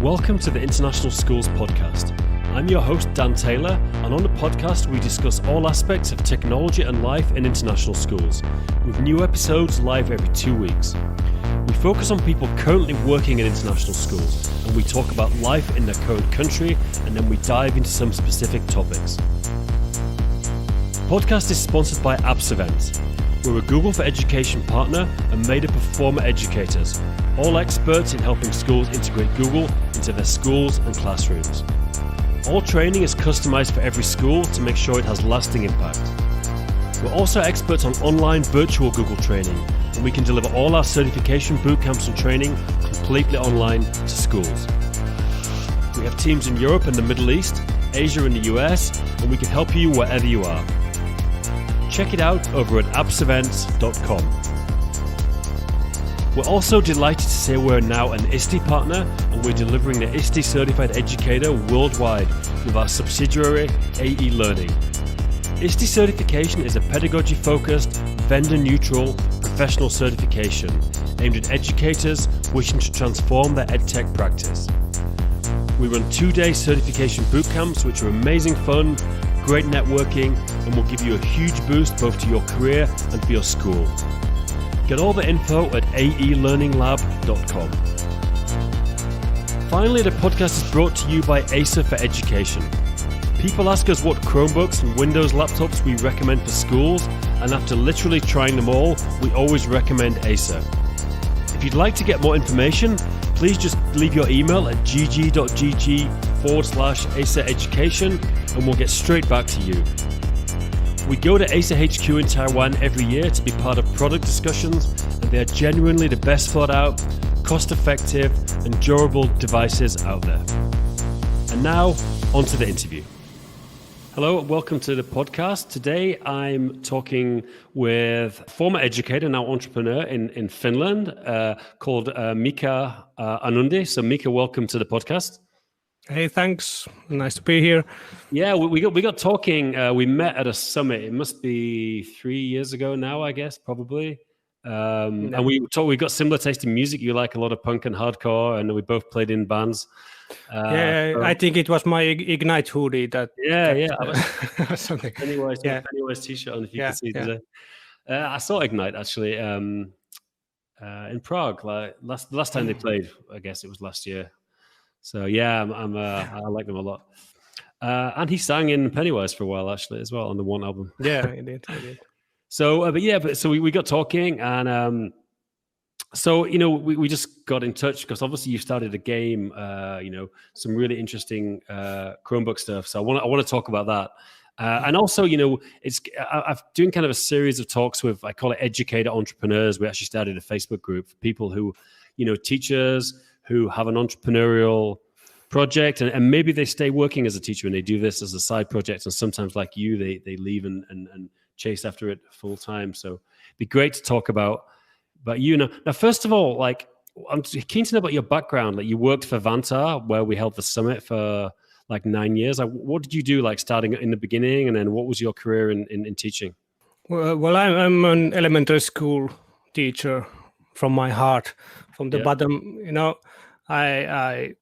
Welcome to the International Schools Podcast. I'm your host, Dan Taylor, and on the podcast we discuss all aspects of technology and life in international schools, with new episodes live every 2 weeks. We focus on people currently working in international schools, and we talk about life in their current country, and then we dive into some specific topics. The podcast is sponsored by Absevent. We're a Google for Education partner and made up of former educators, all experts in helping schools integrate Google into their schools and classrooms. All training is customized for every school to make sure it has lasting impact. We're also experts on online virtual Google training, and we can deliver all our certification bootcamps and training completely online to schools. We have teams in Europe and the Middle East, Asia and the US, and we can help you wherever you are. Check it out over at absevent.com. We're also delighted to say we're now an ISTE partner, and we're delivering the ISTE Certified Educator worldwide with our subsidiary AE Learning. ISTE certification is a pedagogy-focused, vendor-neutral, professional certification aimed at educators wishing to transform their EdTech practice. We run 2-day certification bootcamps, which are amazing fun, great networking, and will give you a huge boost both to your career and for your school. Get all the info at aelearninglab.com. Finally, the podcast is brought to you by Acer for Education. People ask us what Chromebooks and Windows laptops we recommend for schools, and after literally trying them all, we always recommend Acer. If you'd like to get more information, please just leave your email at gg.gg/Acer Education, and we'll get straight back to you. We go to Acer HQ in Taiwan every year to be part of product discussions, and they are genuinely the best thought out, cost-effective, and durable devices out there. And now, on to the interview. Hello, welcome to the podcast. Today, I'm talking with a former educator, now entrepreneur in Finland, called Miika Anundi. So Miika, welcome to the podcast. Hey, thanks. Nice to be here. Yeah, we got talking. We met at a summit. It must be 3 years ago now, I guess, probably. And we got similar taste in music. You like a lot of punk and hardcore, and we both played in bands. I think it was my Ignite hoodie that. Something. Pennywise t-shirt on, if you can see today. I saw Ignite actually in Prague. Like last time they played, I guess it was last year. So yeah, I like them a lot. And he sang in Pennywise for a while actually as well on the one album. Yeah, he did. So, so we got talking, and so we just got in touch because obviously you started a game, some really interesting Chromebook stuff. So I want to talk about that. And also, I've doing kind of a series of talks with, I call it educator entrepreneurs. We actually started a Facebook group for people who, teachers who have an entrepreneurial project, and maybe they stay working as a teacher and they do this as a side project. And sometimes, like you, they leave and chase after it full time. So it'd be great to talk about you. Now, first of all, like I'm keen to know about your background. Like you worked for Vantaa, where we held the summit for like 9 years. Like, what did you do, like starting in the beginning, and then what was your career in teaching? Well, I'm an elementary school teacher from my heart, from the bottom. I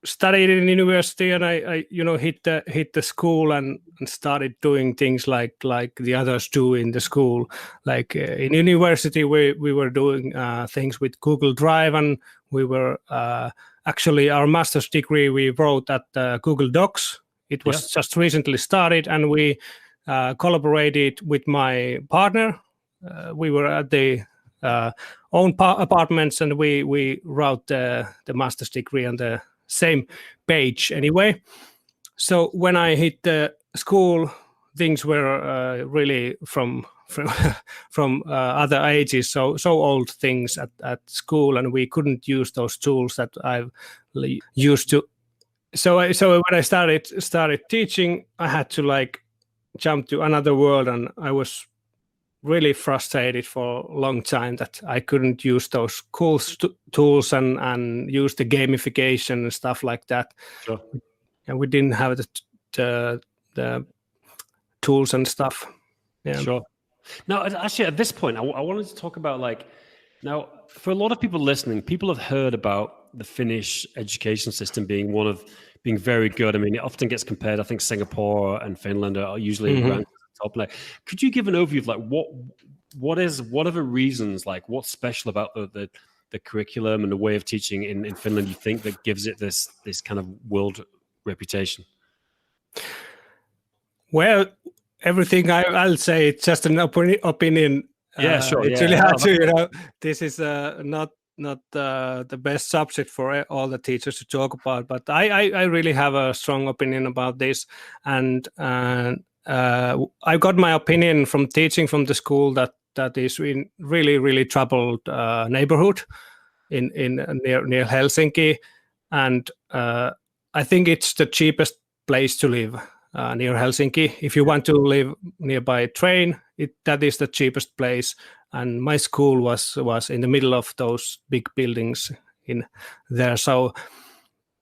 studied in university, and I hit the school and started doing things like the others do in the school. Like in university, we were doing things with Google Drive, and we were actually our master's degree we wrote at Google Docs. It was just recently started, and we collaborated with my partner. We were at the own apartments, and we wrote the master's degree on the same page anyway. So when I hit the school, things were really from other ages, so old things at school, and we couldn't use those tools that I've used to. So when I started teaching, I had to like jump to another world, and I was really frustrated for a long time that I couldn't use those cool tools and use the gamification and stuff like that. Sure. And we didn't have the tools and stuff. Yeah. Sure. Now, actually, at this point, I wanted to talk about now, for a lot of people listening, people have heard about the Finnish education system being very good. I mean, it often gets compared. I think Singapore and Finland are usually ranked at the top. Like, could you give an overview of like what are the reasons, like what's special about the curriculum and the way of teaching in Finland, you think, that gives it this kind of world reputation? Well, everything I'll say, it's just an opinion. Yeah, sure. It's really hard to, this is not the best subject for all the teachers to talk about, but I really have a strong opinion about this. And I got my opinion from teaching from the school that is in really, really troubled neighborhood in near Helsinki. And I think it's the cheapest place to live. Near Helsinki. If you want to live nearby a train, that is the cheapest place. And my school was in the middle of those big buildings in there. So,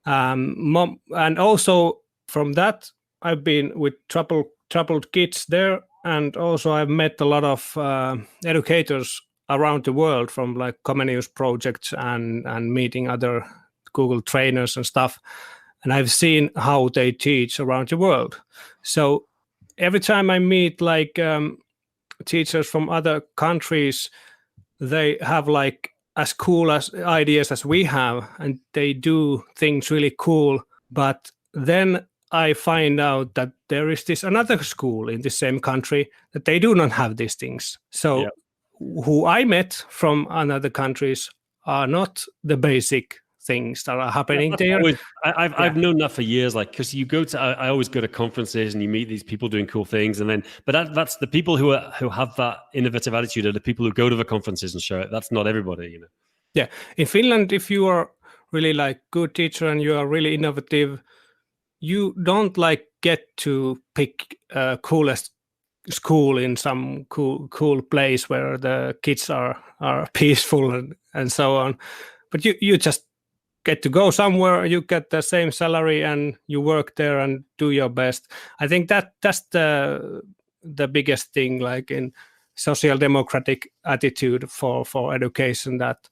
and also from that, I've been with troubled kids there, and also I've met a lot of educators around the world from like Comenius projects and meeting other Google trainers and stuff. And I've seen how they teach around the world. So every time I meet like teachers from other countries, they have like as cool as ideas as we have, and they do things really cool. But then I find out that there is this another school in the same country that they do not have these things. So who I met from other countries are not the basic things that are happening there. I've known that for years, like, because you go to, I always go to conferences and you meet these people doing cool things, and then, but that's the people who have that innovative attitude are the people who go to the conferences and share it. That's not everybody, you know. Yeah, in Finland, if you are really like good teacher and you are really innovative, you don't like get to pick coolest school in some cool place where the kids are peaceful and so on, but you just get to go somewhere, you get the same salary and you work there and do your best. I think that's the biggest thing, like in social democratic attitude for education, that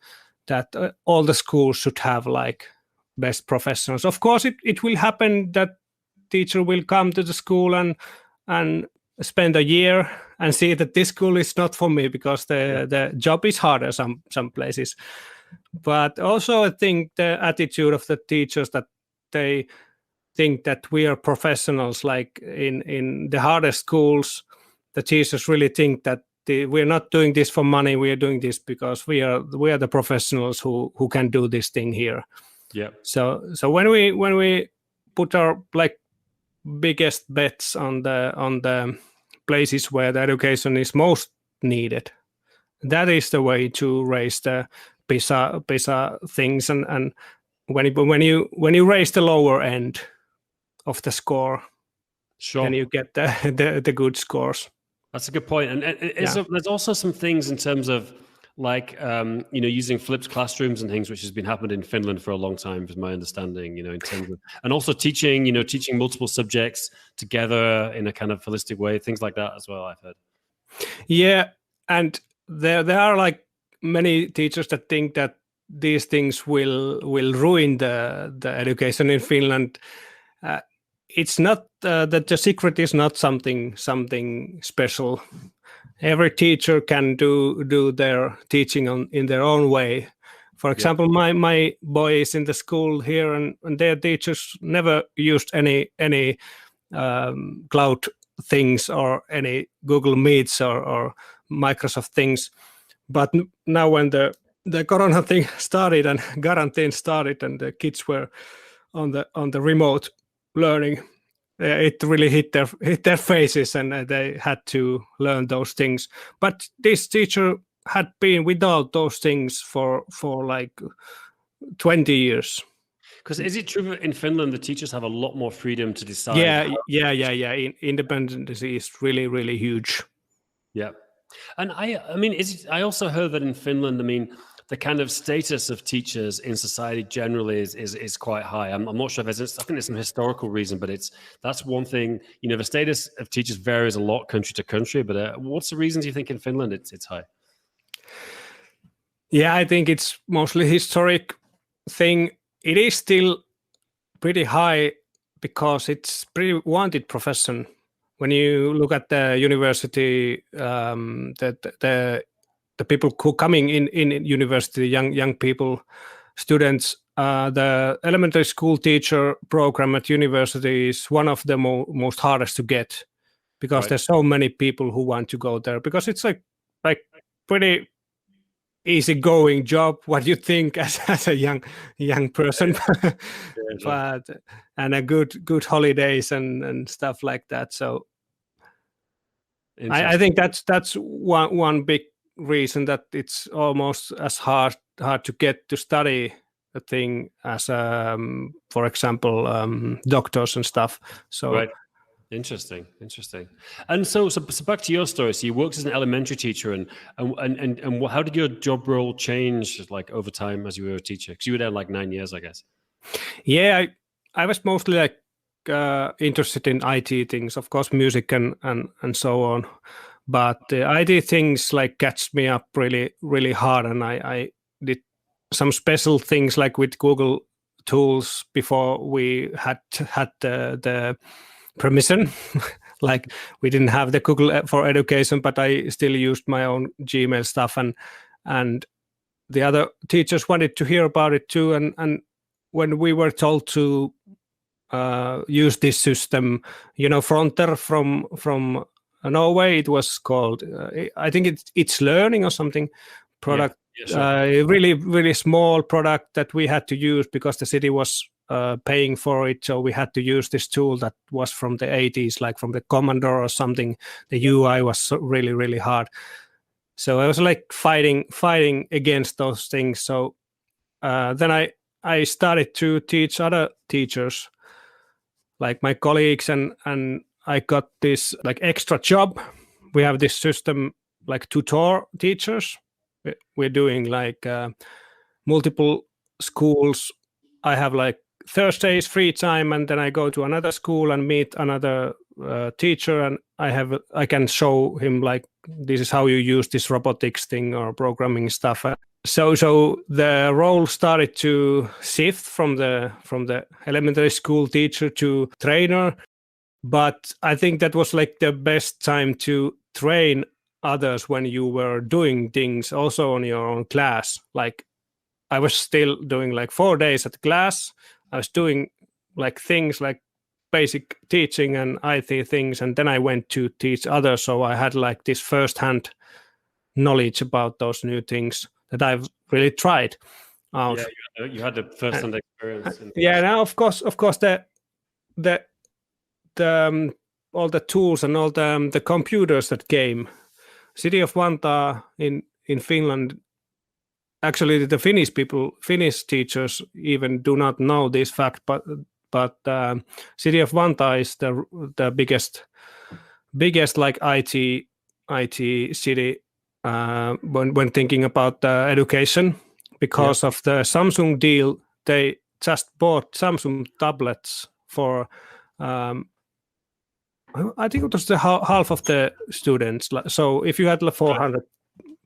all the schools should have like best professionals. Of course, it will happen that teacher will come to the school and spend a year and see that this school is not for me because the job is harder some places. But also I think the attitude of the teachers, that they think that we are professionals, like in the hardest schools, the teachers really think that we're not doing this for money, we are doing this because we are the professionals who can do this thing here. Yeah. So when we put our like biggest bets on the places where the education is most needed, that is the way to raise the PISA things, and when you raise the lower end of the score, sure, then you get the good scores. That's a good point. And there's also some things in terms of like using flipped classrooms and things, which has been happening in Finland for a long time, is my understanding. In terms of, and also teaching multiple subjects together in a kind of holistic way, things like that as well, I've heard. Yeah, and there are like many teachers that think that these things will ruin the education in Finland. It's not that the secret is not something special. Every teacher can do their teaching in their own way. For example, my boys in the school here, and their teachers never used any cloud things or any Google Meets or Microsoft things. But now when the corona thing started and quarantine started and the kids were on the remote learning, it really hit their faces, and they had to learn those things. But this teacher had been without those things for like 20 years. Because is it true that in Finland the teachers have a lot more freedom to decide? Yeah. Independence is really, really huge. Yeah. And I mean, I also heard that in Finland, I mean, the kind of status of teachers in society generally is quite high. I'm not sure if I think there's some historical reason, but that's one thing. The status of teachers varies a lot country to country. But what's the reason, do you think, in Finland it's high? Yeah, I think it's mostly historic. thing, it is still pretty high because it's pretty wanted profession. When you look at the university, the people who coming in university, young people, students, the elementary school teacher program at university is one of the most hardest to get, because there's so many people who want to go there, because it's like pretty easygoing job. What you think as a young person, but and a good holidays and stuff like that. So I think that's one big reason that it's almost as hard to get to study a thing as for example doctors and stuff. So right. Interesting. And so back to your story. So you worked as an elementary teacher, and how did your job role change like over time as you were a teacher? Because you were there like 9 years, I guess. Yeah, I was mostly like interested in IT things, of course, music and so on. But IT things like catch me up really hard, and I did some special things like with Google tools before we had the permission. Like we didn't have the Google for Education, but I still used my own Gmail stuff, and the other teachers wanted to hear about it too. And when we were told to use this system, Fronter from Norway, it was called I think it's learning or something product. Really small product that we had to use because the city was paying for it, so we had to use this tool that was from the 80s, like from the Commodore or something. The UI was really hard, so I was like fighting against those things. So then I started to teach other teachers, like my colleagues, and I got this like extra job. We have this system like tutor teachers. We're doing like multiple schools. I have like Thursdays free time, and then I go to another school and meet another teacher, and I can show him like, this is how you use this robotics thing or programming stuff. So the role started to shift from the elementary school teacher to trainer. But I think that was like the best time to train others, when you were doing things also on your own class. Like I was still doing like 4 days at class. I was doing like things like basic teaching and IT things, and then I went to teach others. So I had like this first-hand knowledge about those new things that I've really tried out. Yeah, you had the first-hand experience. Yeah, now of course the all the tools and all the computers that came. City of Vantaa in Finland, actually the Finnish teachers even do not know this fact, but City of Vantaa is the biggest like IT city when thinking about education, because of the Samsung deal. They just bought Samsung tablets for I think it was the half of the students. So if you had 400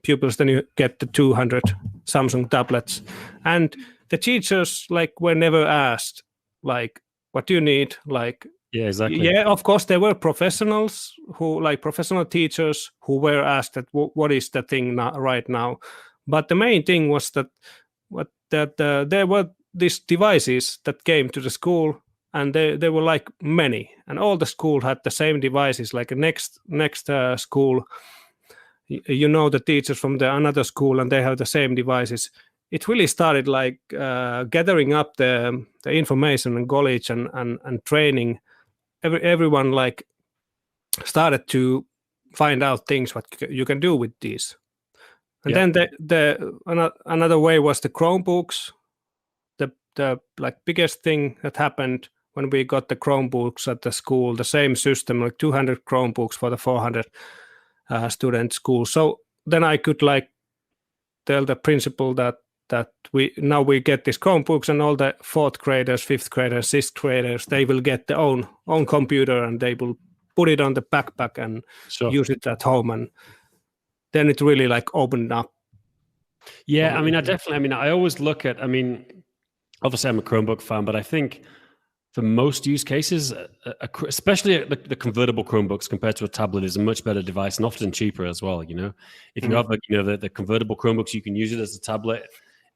pupils, then you get the 200 Samsung tablets. And the teachers like were never asked like, what do you need? Like, yeah, exactly. Yeah, of course there were professionals professional teachers who were asked that what is the thing right now. But the main thing was that there were these devices that came to the school. And there were like many, and all the school had the same devices. Like next school, the teachers from the another school, and they have the same devices. It really started like gathering up the information and knowledge and training. Everyone like started to find out things what you can do with these. And then another way was the Chromebooks. The like biggest thing that happened when we got the Chromebooks at the school, the same system, like 200 Chromebooks for the 400 student school. So then I could like tell the principal that we get these Chromebooks, and all the 4th graders, 5th graders, 6th graders, they will get their own computer, and they will put it on the backpack and use it at home. And then it really like opened up. Yeah, I mean, I always look at, obviously I'm a Chromebook fan, but I think for most use cases, especially the convertible Chromebooks compared to a tablet, is a much better device and often cheaper as well. If you have the convertible Chromebooks, you can use it as a tablet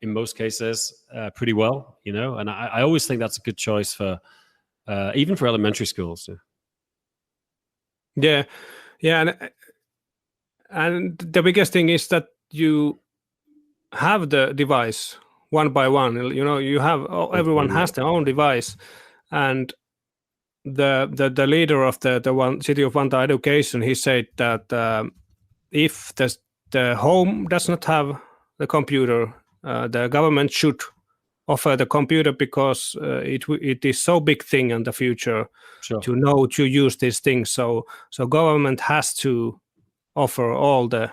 in most cases pretty well. And I always think that's a good choice for even for elementary schools. Yeah, and the biggest thing is that you have the device one by one. You have everyone has their own device, and the leader of the one city of Vantaa Education, he said that if the home does not have the computer, the government should offer the computer, because it is so big thing in the future to know to use these things. So government has to offer all the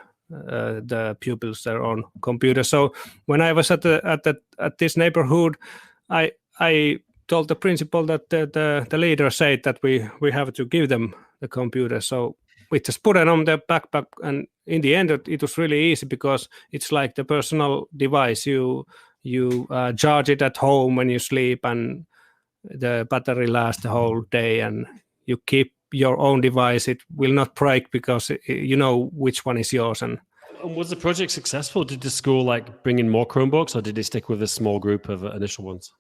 pupils their own computer. So when I was at this neighborhood, I told the principal that the leader said that we have to give them the computer. So we just put it on the backpack, and in the end it was really easy, because it's like the personal device. You charge it at home when you sleep, and the battery lasts the whole day, and you keep your own device. It will not break, because you know which one is yours. And was the project successful? Did the school bring in more Chromebooks, or did they stick with a small group of initial ones?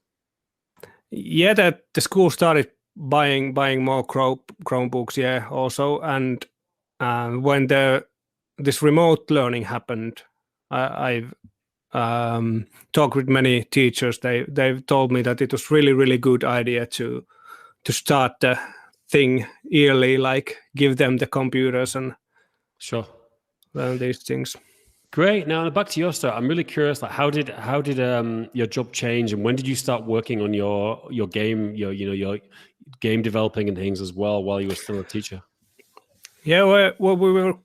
Yeah, that the school started buying more Chromebooks, also. And when this remote learning happened, I've talked with many teachers. They've told me that it was really good idea to start the thing early, give them the computers and learn these things. Great. Now back to your story. I'm really curious. How did your job change, and when did you start working on your game, your game developing and things as well, while you were still a teacher? Yeah, well,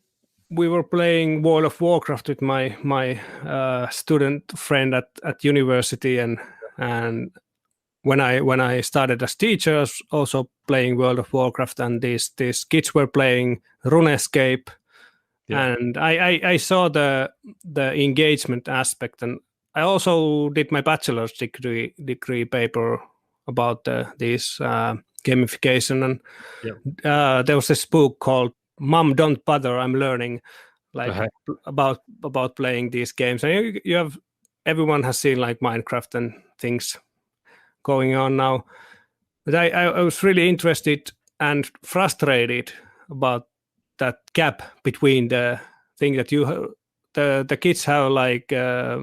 we were playing World of Warcraft with my student friend at university, and when I started as teacher, I was also playing World of Warcraft, and these kids were playing RuneScape. Yeah. And I saw the engagement aspect, and I also did my bachelor's degree paper about this gamification. And there was this book called "Mom, Don't Bother, I'm Learning," about playing these games. And you have everyone has seen Minecraft and things going on now, but I was really interested and frustrated about that gap between the thing that the kids have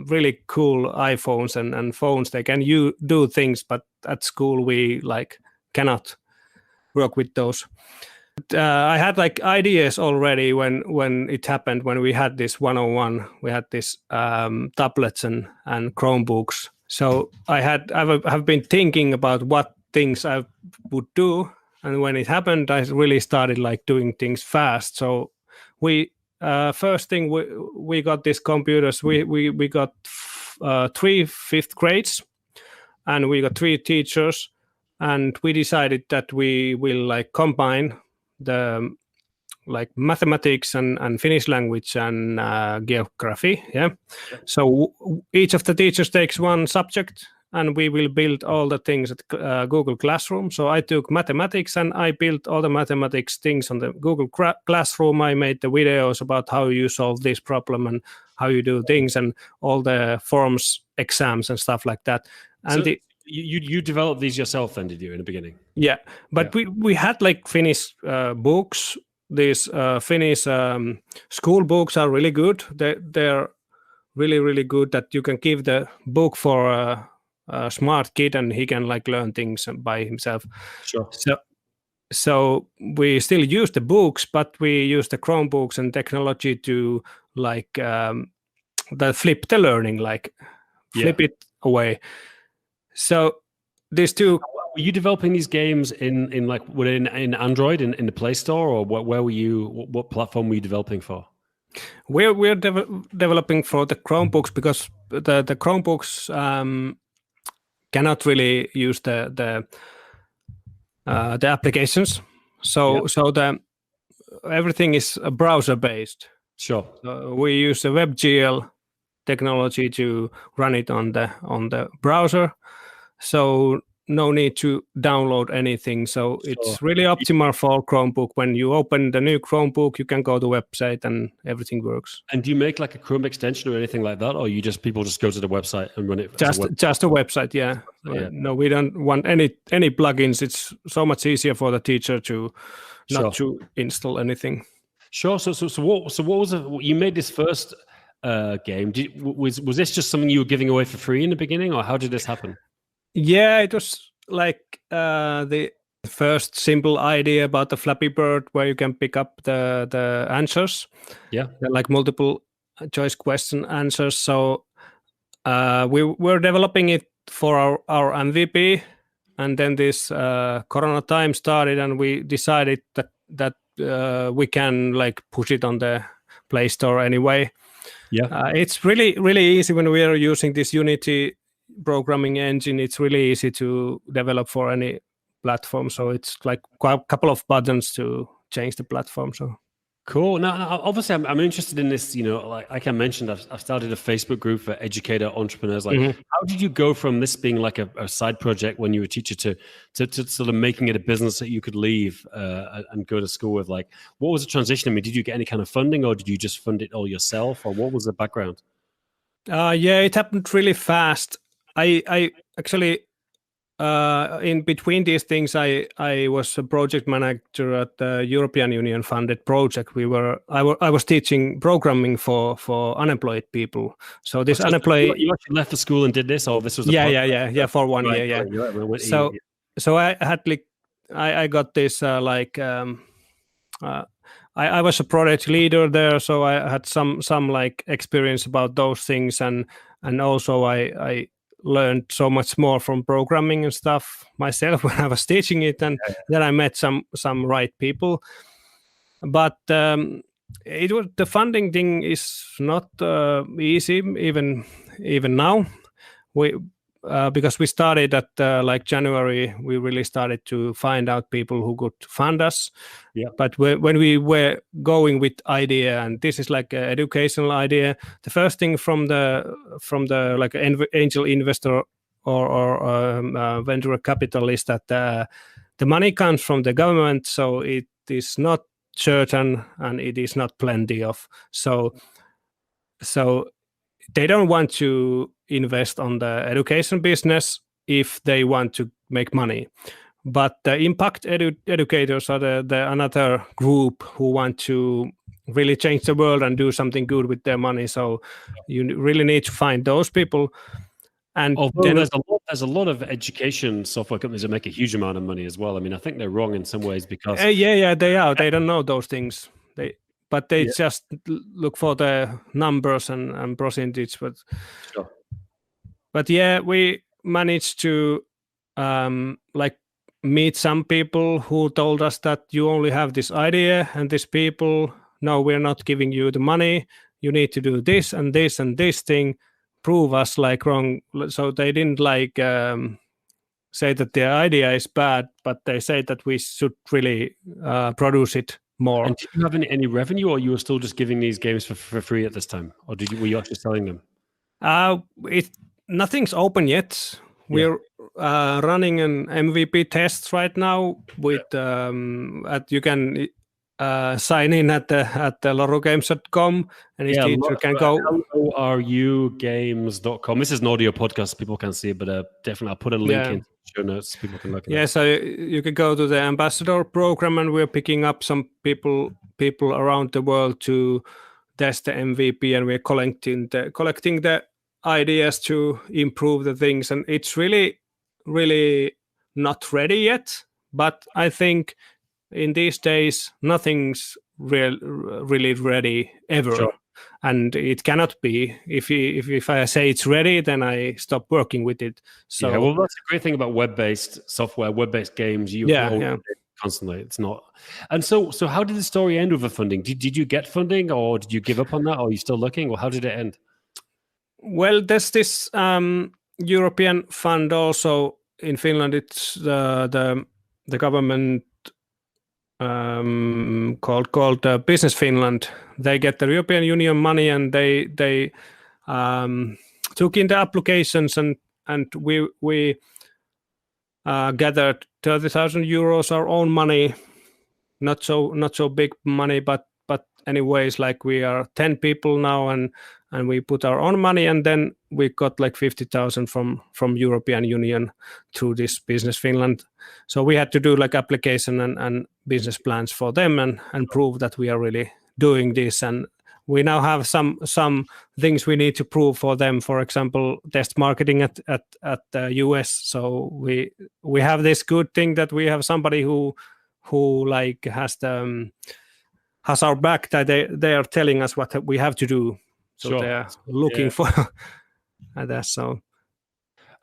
really cool iPhones and phones. They can do things, but at school we cannot work with those. I had ideas already when it happened, when we had this 101, we had this tablets and Chromebooks. So I have been thinking about what things I would do. And when it happened, I really started doing things fast. So we first thing we got these computers. We got 3 fifth grades, and we got 3 teachers, and we decided that we will combine the mathematics and Finnish language and geography. Yeah. So each of the teachers takes one subject, and we will build all the things at Google Classroom. So I took mathematics, and I built all the mathematics things on the Google Classroom. I made the videos about how you solve this problem and how you do things, and all the forms, exams and stuff like that. And so you developed these yourself then, did you, in the beginning? Yeah, but we had Finnish books. These Finnish school books are really good. They're really good, that you can give the book for a smart kid, and he can learn things by himself. Sure. So we still use the books, but we use the Chromebooks and technology to flip the learning, flip it away. So these two. Were you developing these games in Android in the Play Store, or where were you? What platform were you developing for? We're developing for the Chromebooks, because the Chromebooks cannot really use the applications. So everything is browser based. Sure. We use the WebGL technology to run it on the browser, so no need to download anything. So it's really optimal for Chromebook. When you open the new Chromebook, you can go to the website and everything works. And do you make like a Chrome extension or anything like that, or people just go to the website and run it? Just a website, yeah. No, we don't want any plugins. It's so much easier for the teacher to not to install anything. Sure. So what was it? You made this first game. Was this just something you were giving away for free in the beginning, or how did this happen? Yeah, it was like the first simple idea about the Flappy Bird, where you can pick up the answers. Yeah, like multiple choice question answers. So we were developing it for our MVP, and then this Corona time started, and we decided that we can like push it on the Play Store anyway. Yeah, it's really easy when we are using this Unity programming engine. It's really easy to develop for any platform. So it's like a couple of buttons to change the platform. So cool. Now, obviously, I'm interested in this. Like I mentioned, I've started a Facebook group for educator entrepreneurs. Like, how did you go from this being like a side project when you were a teacher to sort of making it a business that you could leave and go to school with? Like, what was the transition? I mean, did you get any kind of funding, or did you just fund it all yourself, or what was the background? Yeah, it happened really fast. I actually in between these things, I was a project manager at the European Union funded project. I was teaching programming for unemployed people. So this unemployed. You actually left the school and did this, or this was for 1 year. Yeah. So I had I got this I was a project leader there, so I had some like experience about those things, and also I learned so much more from programming and stuff myself when I was teaching it, and then I met some right people. But the funding thing is not easy even now. Because we started at like January, we really started to find out people who could fund us. Yeah. But when we were going with idea, and this is like an educational idea, the first thing from the like angel investor or venture capitalist, that the money comes from the government, so it is not certain and it is not plenty of. So they don't want to invest on the education business if they want to make money. But the impact educators are the another group who want to really change the world and do something good with their money. So you really need to find those people. And then there's a lot of education software companies that make a huge amount of money as well. I mean, I think they're wrong in some ways because they are. They don't know those things. They just look for the numbers and percentage. But yeah, we managed to like meet some people who told us that you only have this idea and these people. No, we're not giving you the money. You need to do this and this and this thing. Prove us like wrong. So they didn't like say that the idea is bad, but they say that we should really produce it more. And did you have any revenue, or you were still just giving these games for free at this time, or were you actually selling them? Nothing's open yet. We're running an MVP test right now with you can sign in at the lorugames.com, and each teacher can go. lorugames.com. This is an audio podcast, people can't see it, but definitely I'll put a link in show notes. People can look at it. So you can go to the ambassador program, and we're picking up some people around the world to test the MVP, and we're collecting the ideas to improve the things. And it's really not ready yet, but I think in these days nothing's really ready ever. Sure. And it cannot be. If I say it's ready, then I stop working with it. So well, that's a great thing about web-based software, web-based games. You constantly. It's not. And so how did the story end with the funding? Did you get funding, or did you give up on that, or are you still looking, or how did it end? Well, there's this European fund also in Finland. It's the government called Business Finland. They get the European Union money, and they took in the applications, and we gathered 30,000 euros, our own money. Not so big money, but anyways, like we are 10 people now, and we put our own money, and then we got like 50,000 from European Union through this Business Finland. So we had to do like application and business plans for them, and prove that we are really doing this. And we now have some things we need to prove for them. For example, test marketing at the US. So we have this good thing that we have somebody who like has our back, that they are telling us what we have to do. So Sure. they're looking for at that. So.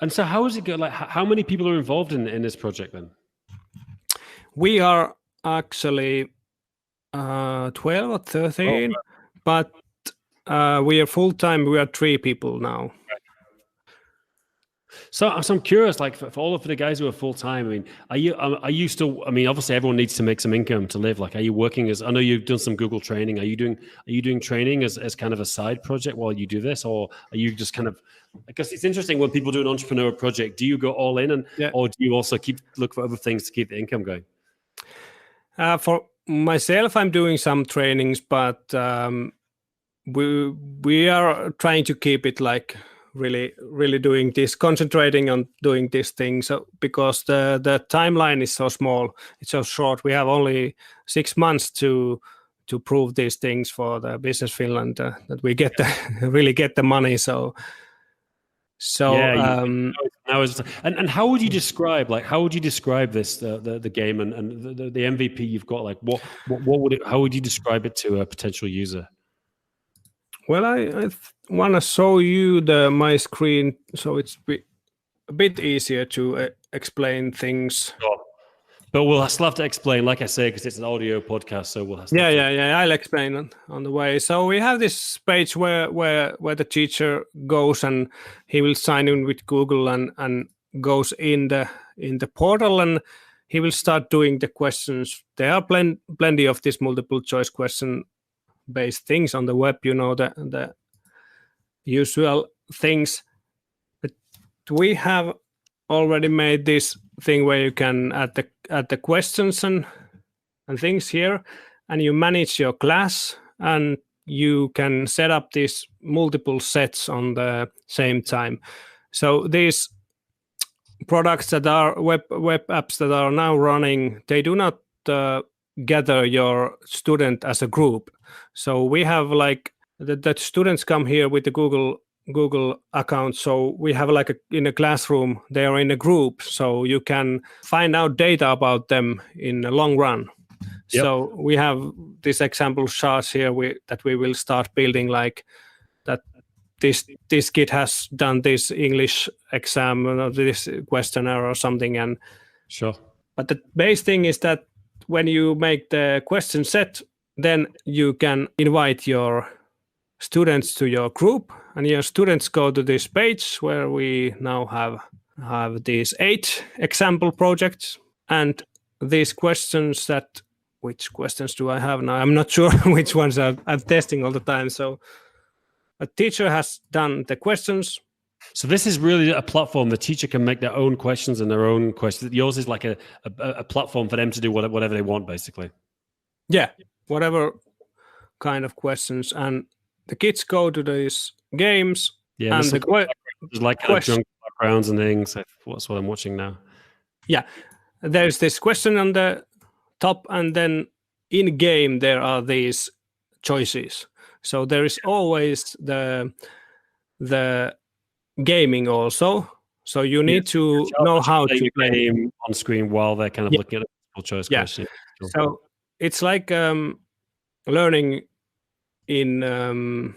And so how is it go? Like, how many people are involved in this project then? We are actually 12 or 13, but we are full-time. We are 3 people now. So I'm curious, like for all of the guys who are full-time, I mean, are you still, I mean, obviously everyone needs to make some income to live. Like, are you working I know you've done some Google training. Are you doing training as kind of a side project while you do this? Or are you just kind of, because it's interesting when people do an entrepreneur project, do you go all in or do you also look for other things to keep the income going? For myself, I'm doing some trainings, but we are trying to keep it like really doing this, concentrating on doing this thing. So because the timeline is so small, it's so short. We have only 6 months to prove these things for the Business Finland, that we get really get the money. So now and how would you describe this the game and the MVP you've got? Like how would you describe it to a potential user? Well, I want to show you my screen, so it's a bit easier to explain things. Sure. But we'll still have to explain, like I say, because it's an audio podcast, so we'll have to. Yeah. I'll explain on the way. So we have this page where the teacher goes and he will sign in with Google and goes in the portal, and he will start doing the questions. There are plenty of these multiple choice question based things on the web, the usual things. But we have already made this thing where you can add the questions and things here, and you manage your class, and you can set up these multiple sets on the same time. So these products that are web apps that are now running, they do not gather your student as a group. So we have like that students come here with the Google account. So we have like in a classroom, they are in a group, so you can find out data about them in the long run. Yep. So we have this example charts here that we will start building, like that this kid has done this English exam, this questionnaire or something. And sure. But the base thing is that when you make the question set, then you can invite your students to your group, and your students go to this page where we now have these 8 example projects, and these questions which questions do I have now? I'm not sure which ones I'm testing all the time. So a teacher has done the questions. So this is really a platform. The teacher can make their own questions and their own questions. Yours is like a platform for them to do whatever they want, basically. Yeah, whatever kind of questions. And the kids go to these games. Yeah, and there's like kind of junk backgrounds and things. That's what I'm watching now. Yeah, there's this question on the top, and then in game there are these choices. So there is always the gaming also. So you need to know how to play on screen while they're kind of looking at a choice question. So it's like learning in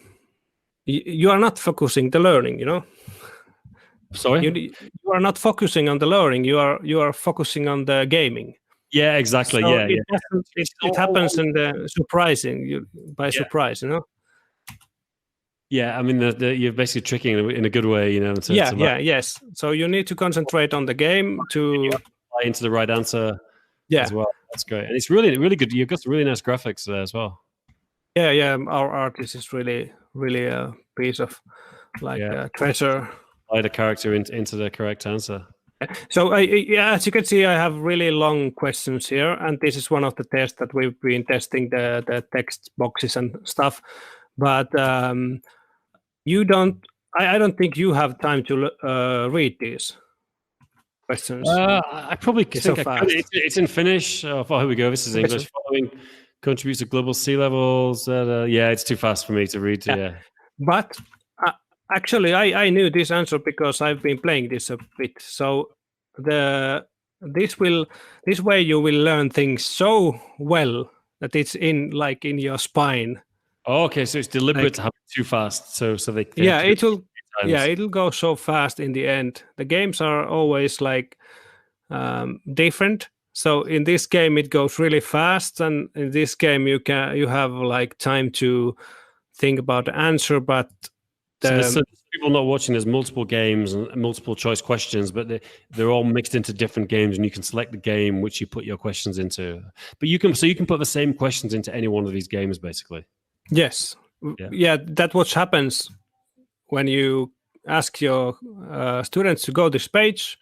you are not focusing the learning, Sorry, you are not focusing on the learning. You are focusing on the gaming. Yeah, exactly. So yeah, it happens in the surprise, Yeah, I mean, you're basically tricking in a good way, Yes. So you need to concentrate on the game to apply into the right answer. Yeah, as well. That's great, and it's really, really good. You've got some really nice graphics there as well. Yeah. Our artist is really a piece of treasure. Apply the character into the correct answer. So as you can see, I have really long questions here, and this is one of the tests that we've been testing the text boxes and stuff. But you don't. I don't think you have time to read these questions. I probably It's think so I could. fast. It's in Finnish. Oh, here we go. This is Okay, English. Following contributes to global sea levels. Yeah, it's too fast for me to read. Yeah. But actually, I knew this answer because I've been playing this a bit. So this way you will learn things so well that it's in your spine. Oh, okay, so it's deliberate Like, to have it too fast, so they yeah, have to it will. times. Yeah, it'll go so fast in the end. The games are always like different. So in this game it goes really fast, and in this game you have like time to think about the answer. But So there's people not watching. There's multiple games and multiple choice questions, but they're all mixed into different games, and you can select the game which you put your questions into. But you can put the same questions into any one of these games, basically. yes, yeah, that's what happens when you ask your students to go this page.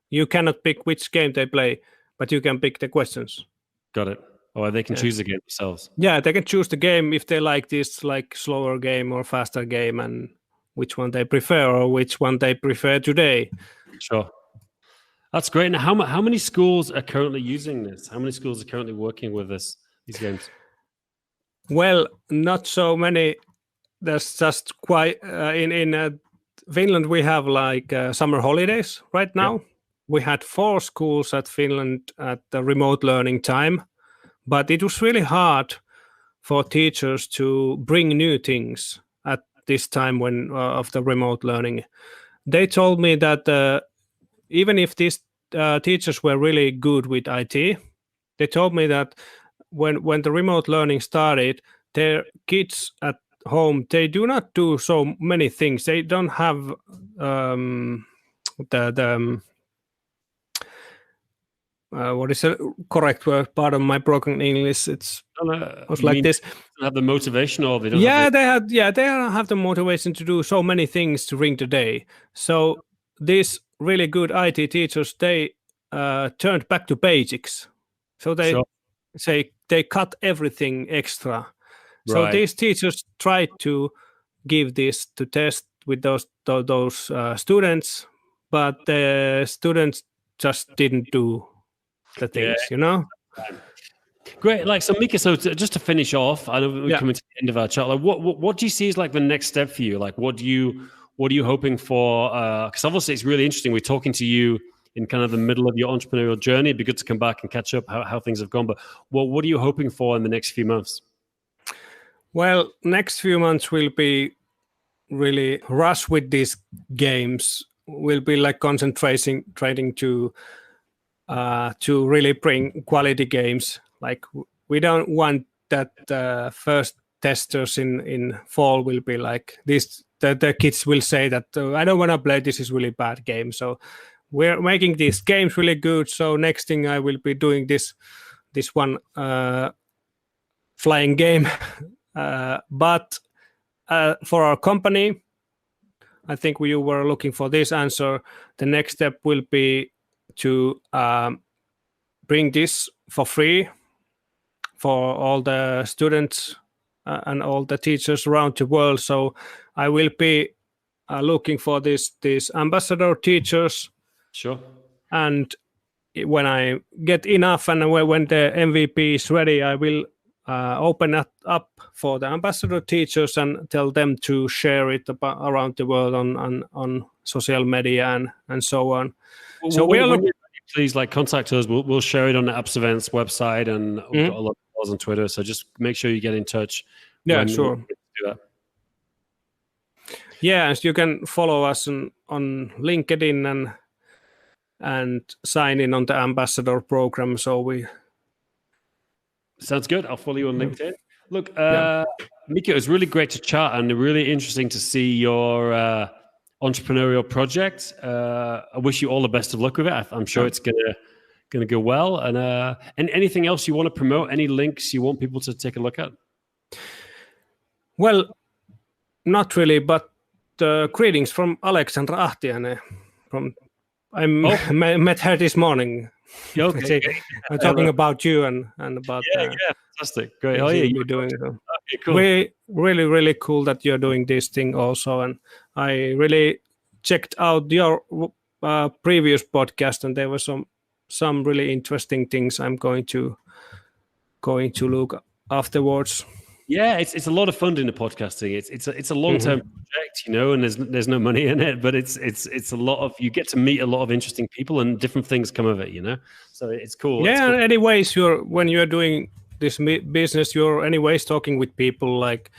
You cannot pick which game they play, but you can pick the questions. Got it. Or they can choose the game themselves. Yeah, they can choose the game if they like this like slower game or faster game, and which one they prefer or which one they prefer today. Sure. That's great. Now, how many schools are currently using this? How many schools are currently working with these games? Well, not so many. There's just quite in Finland we have like summer holidays right now. Yeah. We had 4 schools at Finland at the remote learning time, but it was really hard for teachers to bring new things at this time when of the remote learning. They told me that even if these teachers were really good with IT, they told me that when the remote learning started, their kids at home, they do not do so many things. They don't have what is the correct word? Pardon my broken English. It's was like this. They don't have the motivation, or they don't. They don't have the motivation to do so many things during the day. So these really good IT teachers, they turned back to basics. So they say they cut everything extra. So these teachers tried to give this to test with those students, but the students just didn't do the things, Great. Like, so Miika, so just to finish off, I know we're coming to the end of our chat. Like, what do you see as like the next step for you? Like, what are you hoping for? Because obviously it's really interesting. We're talking to you in kind of the middle of your entrepreneurial journey. It'd be good to come back and catch up how things have gone. But what are you hoping for in the next few months? Well, next few months will be really rush with these games. We'll be like concentrating to really bring quality games. Like we don't want that first testers in fall will be like this. The kids will say that I don't want to play. This is really bad game. So we're making these games really good. So next thing I will be doing this one flying game. But for our company, I think you were looking for this answer. The next step will be to bring this for free for all the students and all the teachers around the world. So I will be looking for these ambassador teachers. Sure. And when I get enough and when the MVP is ready, I will open it up for the ambassador teachers and tell them to share it around the world on social media and so on. Well, so please contact us. We'll share it on the Apps Events website, and we've got a lot of followers on Twitter. So just make sure you get in touch. Yeah, sure. Do that. Yeah, and you can follow us on LinkedIn and sign in on the ambassador program. So sounds good. I'll follow you on LinkedIn. Look, Miika, it was really great to chat and really interesting to see your entrepreneurial project. I wish you all the best of luck with it. I'm sure it's gonna go well. And anything else you want to promote? Any links you want people to take a look at? Well, not really, but greetings from Aleksandra Ahtiainen from met her this morning. Okay. I'm talking about you and about Fantastic, great. you're doing. Okay, cool. Really cool that you're doing this thing also, and I really checked out your previous podcast, and there were some really interesting things I'm going to look afterwards. Yeah, it's a lot of fun doing the podcasting. It's a long-term project, and there's no money in it, but it's a lot of, you get to meet a lot of interesting people and different things come of it, so it's cool. Yeah, it's cool. anyways, when you're doing this business, you're anyways talking with people, like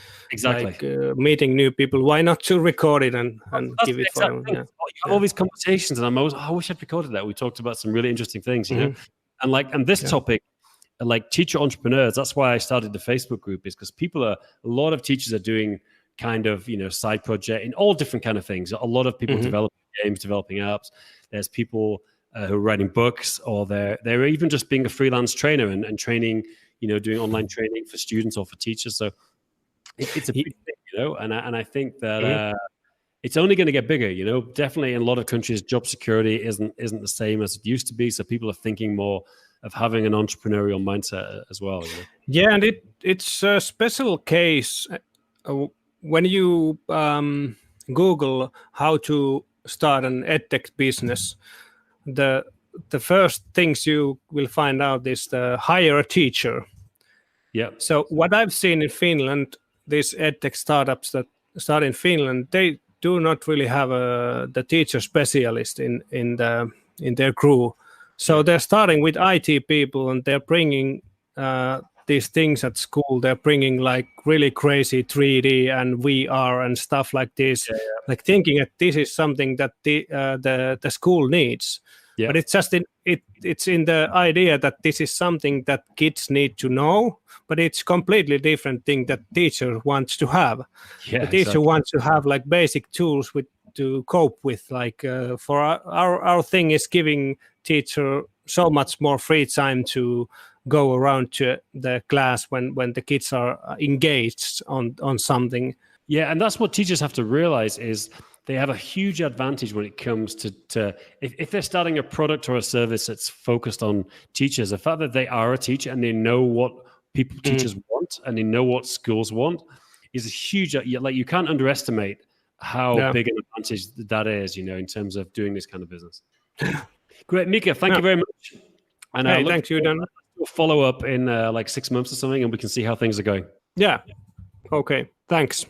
meeting new people. Why not to record it and give it for them? Yeah. You have all these conversations, and I'm always, I wish I'd recorded that. We talked about some really interesting things, and this topic, like teacher entrepreneurs, that's why I started the Facebook group, is because a lot of teachers are doing kind of, side project in all different kind of things. A lot of people developing games, developing apps. There's people who are writing books, or they're even just being a freelance trainer and training, doing online training for students or for teachers. So it's a big thing, and I think that it's only going to get bigger. Definitely in a lot of countries, job security isn't the same as it used to be. So people are thinking more of having an entrepreneurial mindset as well. Yeah, and it's a special case when you Google how to start an edtech business. The first things you will find out is to hire a teacher. Yeah. So what I've seen in Finland, these edtech startups that start in Finland, they do not really have the teacher specialist in their crew. So they're starting with IT people, and they're bringing these things at school. They're bringing like really crazy 3D and VR and stuff like this, like thinking that this is something that the school needs. Yeah. But it's just it's in the idea that this is something that kids need to know, but it's completely different thing that teacher wants to have. Yeah, the teacher wants to have like basic tools to cope with. Like for our thing is giving teacher so much more free time to go around to the class when the kids are engaged on something. Yeah, and that's what teachers have to realize, is they have a huge advantage when it comes to if they're starting a product or a service that's focused on teachers. The fact that they are a teacher and they know what teachers want and they know what schools want is a huge, like, you can't underestimate how big an advantage that is, in terms of doing this kind of business. Great, Miika, thank you very much. And thanks, you, Dan. We'll follow up in like 6 months or something, and we can see how things are going. Yeah. Okay. Thanks.